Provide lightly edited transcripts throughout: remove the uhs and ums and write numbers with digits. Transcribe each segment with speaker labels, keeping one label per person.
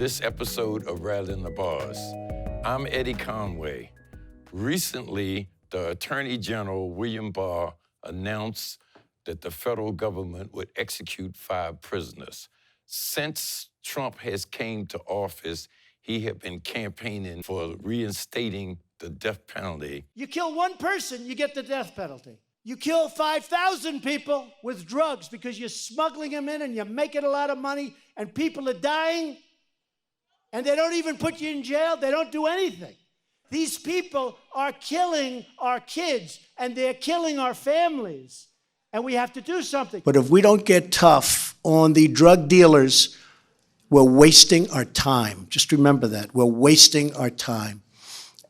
Speaker 1: this episode of Rather Than the Bars. I'm Eddie Conway. Recently, the Attorney General, William Barr, announced that the federal government would execute 5 prisoners. Since Trump has came to office, he had been campaigning for reinstating the death penalty.
Speaker 2: You kill one person, you get the death penalty. You kill 5,000 people with drugs because you're smuggling them in and you're making a lot of money and people are dying and they don't even put you in jail. They don't do anything. These people are killing our kids and they're killing our families and we have to do something.
Speaker 3: But if we don't get tough on the drug dealers, we're wasting our time. Just remember that. We're wasting our time.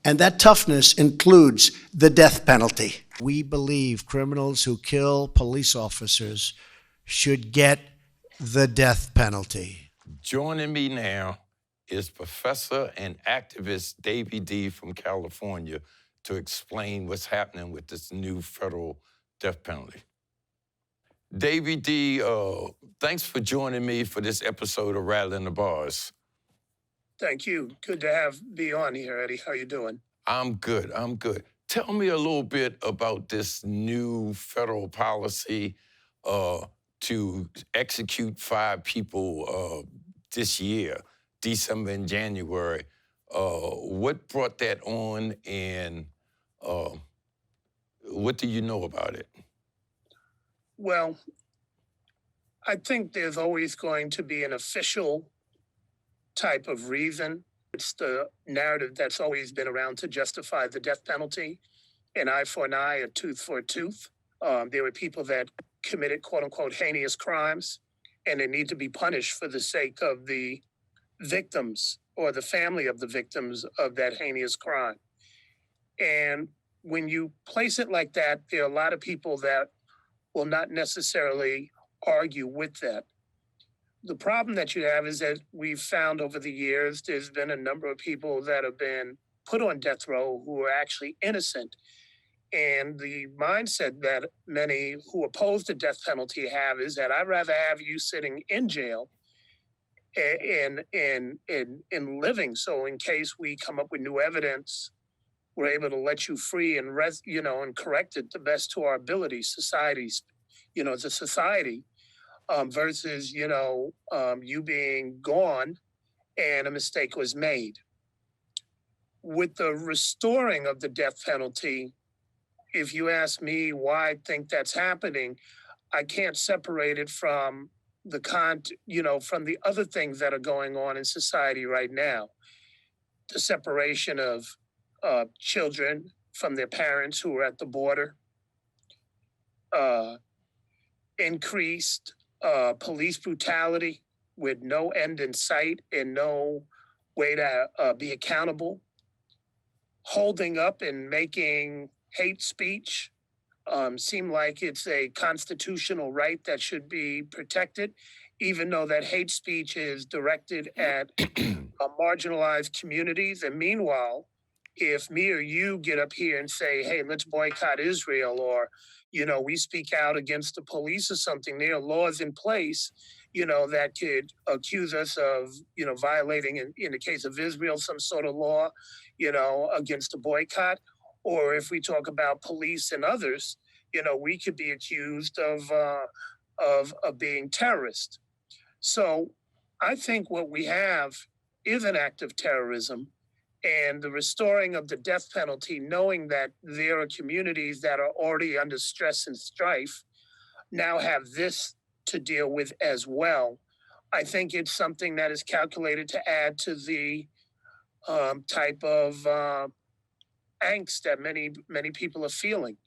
Speaker 3: And that toughness includes the death penalty. We believe criminals who kill police officers should get the death penalty.
Speaker 1: Joining me now is Professor and activist Davey from California to explain what's happening with this new federal death penalty. Davey, thanks for joining me for this episode of Rather Than the Bars.
Speaker 4: Thank you. Good to be on here, Eddie. How you doing?
Speaker 1: I'm good. Tell me a little bit about this new federal policy to execute 5 people this year, December and January. What brought that on, and what do you know about it?
Speaker 4: Well, I think there's always going to be an official type of reason. It's the narrative that's always been around to justify the death penalty. An eye for an eye, a tooth for a tooth. There were people that committed quote unquote heinous crimes and they need to be punished for the sake of the victims or the family of the victims of that heinous crime. And when you place it like that, there are a lot of people that will not necessarily argue with that. The problem that you have is that we've found over the years, there's been a number of people that have been put on death row who are actually innocent. And the mindset that many who oppose the death penalty have is that I'd rather have you sitting in jail and living. So in case we come up with new evidence, we're able to let you free and and correct it the best to our ability, societies, as a society, versus you being gone and a mistake was made. With the restoring of the death penalty, if you ask me why I think that's happening, I can't separate it from from the other things that are going on in society right now. The separation of children from their parents who are at the border, increased police brutality with no end in sight and no way to be accountable, holding up and making hate speech seem like it's a constitutional right that should be protected, even though that hate speech is directed at marginalized communities. And meanwhile, if me or you get up here and say, hey, let's boycott Israel, or, we speak out against the police or something, there are laws in place, that could accuse us of, violating, in the case of Israel, some sort of law, against a boycott. Or if we talk about police and others, we could be accused of being terrorists. So I think what we have is an act of terrorism, and the restoring of the death penalty, knowing that there are communities that are already under stress and strife, now have this to deal with as well. I think it's something that is calculated to add to the type of angst that many people are feeling.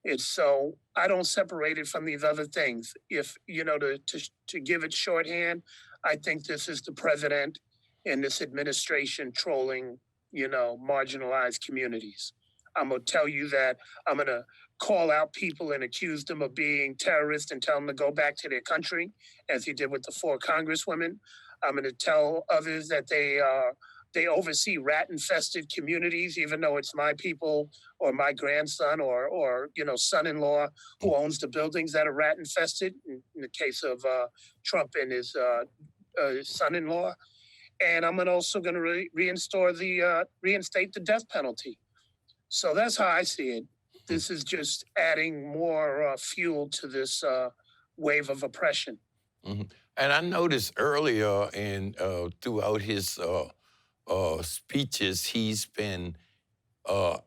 Speaker 4: It's so I don't separate it from these other things. If to give it shorthand, I think this is the president and this administration trolling, marginalized communities. I'm gonna tell you that I'm gonna call out people and accuse them of being terrorists and tell them to go back to their country, as he did with the 4 congresswomen. I'm gonna tell others that they oversee rat-infested communities, even though it's my people or my grandson or son-in-law who owns the buildings that are rat-infested, in the case of Trump and his son-in-law. and I'm also going to reinstate the death penalty. So that's how I see it. This is just adding more fuel to this wave of oppression.
Speaker 1: Mhm. And I noticed earlier and throughout his speeches, he's been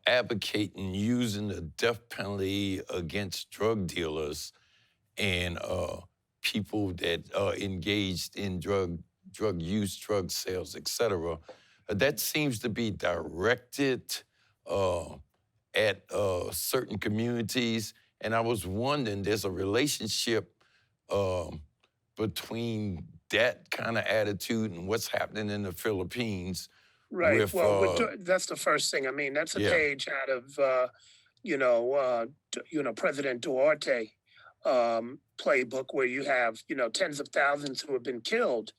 Speaker 1: advocating using the death penalty against drug dealers and people that are engaged in drug use, drug sales, etc. That seems to be directed uh, at certain communities. And I was wondering, there's a relationship um, between that kind of attitude and what's happening in the Philippines
Speaker 4: Right.
Speaker 1: with,
Speaker 4: Well, that's the first thing. I mean, that's a
Speaker 1: yeah,
Speaker 4: page out of President Duarte playbook where you have tens of thousands who have been killed.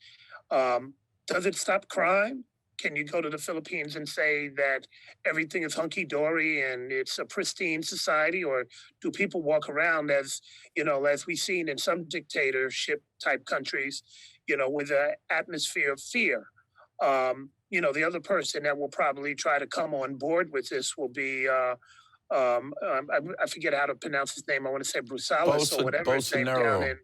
Speaker 4: Does it stop crime? Can you go to the Philippines and say that everything is hunky dory and it's a pristine society, or do people walk around as we've seen in some dictatorship type countries, with an atmosphere of fear? The other person that will probably try to come on board with this will be I forget how to pronounce his name. I want to say Brusalis or whatever his name down
Speaker 1: Bolsonaro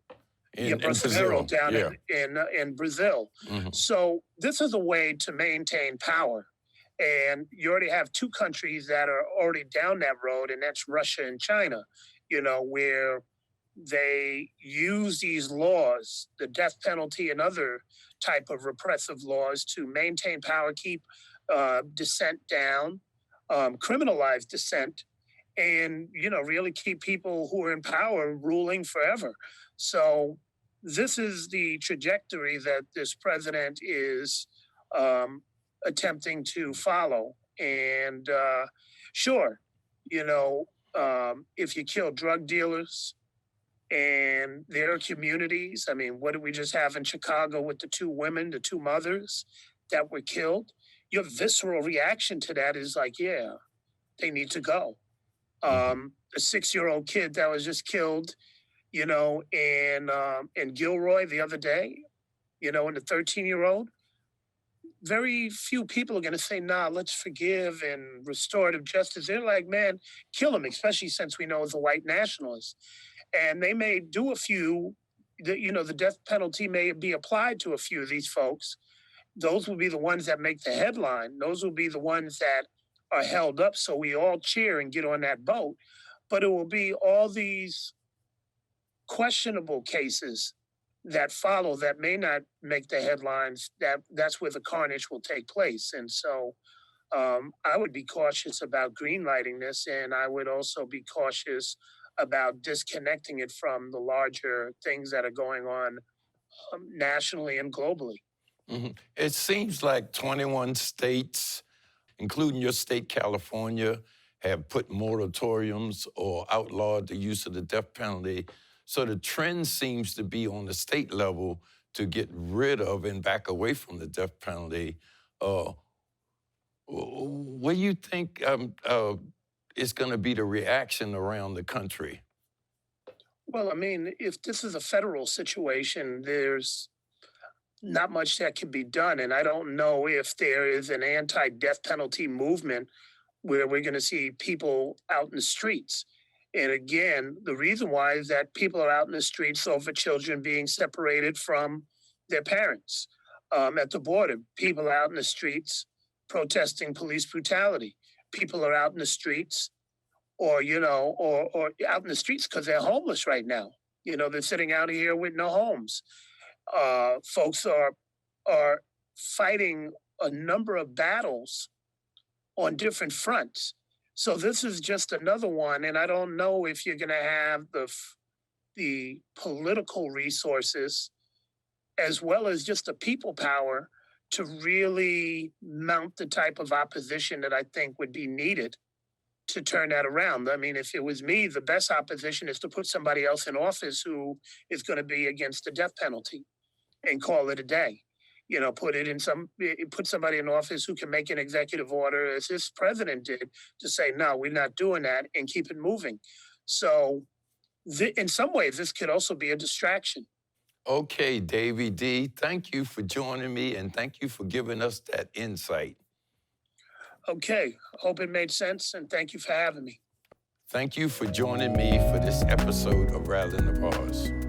Speaker 1: in
Speaker 4: Bolsonaro
Speaker 1: Brazil.
Speaker 4: down
Speaker 1: Yeah.
Speaker 4: in Brazil.
Speaker 1: Mhm.
Speaker 4: So this is a way to maintain power. And you already have two countries that are already down that road, and that's Russia and China, where they use these laws, the death penalty and other type of repressive laws to maintain power, keep dissent down, criminalize dissent, and really keep people who are in power ruling forever. So this is the trajectory that this president is um, attempting to follow. And sure, if you kill drug dealers and their communities, I mean, what did we just have in Chicago with the two women, the two mothers that were killed? Your visceral reaction to that is like, yeah, they need to go. A 6-year-old kid that was just killed, in Gilroy the other day, and the 13-year-old. Very few people are going to say, "Nah, let's forgive and restorative justice." They're like, "Man, kill him," especially since we know it's a white nationalist, and they may do a few. The death penalty may be applied to a few of these folks. Those will be the ones that make the headline. Those will be the ones that are held up so we all cheer and get on that boat. But it will be all these questionable cases that follow that may not make the headlines. That's where the carnage will take place. And so I would be cautious about greenlighting this, and I would also be cautious about disconnecting it from the larger things that are going on nationally and globally.
Speaker 1: It seems like 21 states, including your state, California, have put moratoriums or outlawed the use of the death penalty. So the trend seems to be on the state level to get rid of and back away from the death penalty. What do you think is going to be the reaction around the country?
Speaker 4: Well, I mean, if this is a federal situation, there's not much that can be done. And I don't know if there is an anti death penalty movement where we're going to see people out in the streets. And again, the reason why is that people are out in the streets over children being separated from their parents. At the border, people are out in the streets protesting police brutality. People are out in the streets or out in the streets because they're homeless right now. They're sitting out here with no homes. Folks are fighting a number of battles on different fronts. So this is just another one, and I don't know if you're going to have the political resources as well as just the people power to really mount the type of opposition that I think would be needed to turn that around. I mean, if it was me, the best opposition is to put somebody else in office who is going to be against the death penalty and call it a day. Put somebody in office who can make an executive order, as this president did, to say, no, we're not doing that, and keep it moving. So in some ways, this could also be a distraction.
Speaker 1: Okay, Davey D, thank you for joining me and thank you for giving us that insight.
Speaker 4: Okay, hope it made sense, and thank you for having me.
Speaker 1: Thank you for joining me for this episode of Rattling the Bars.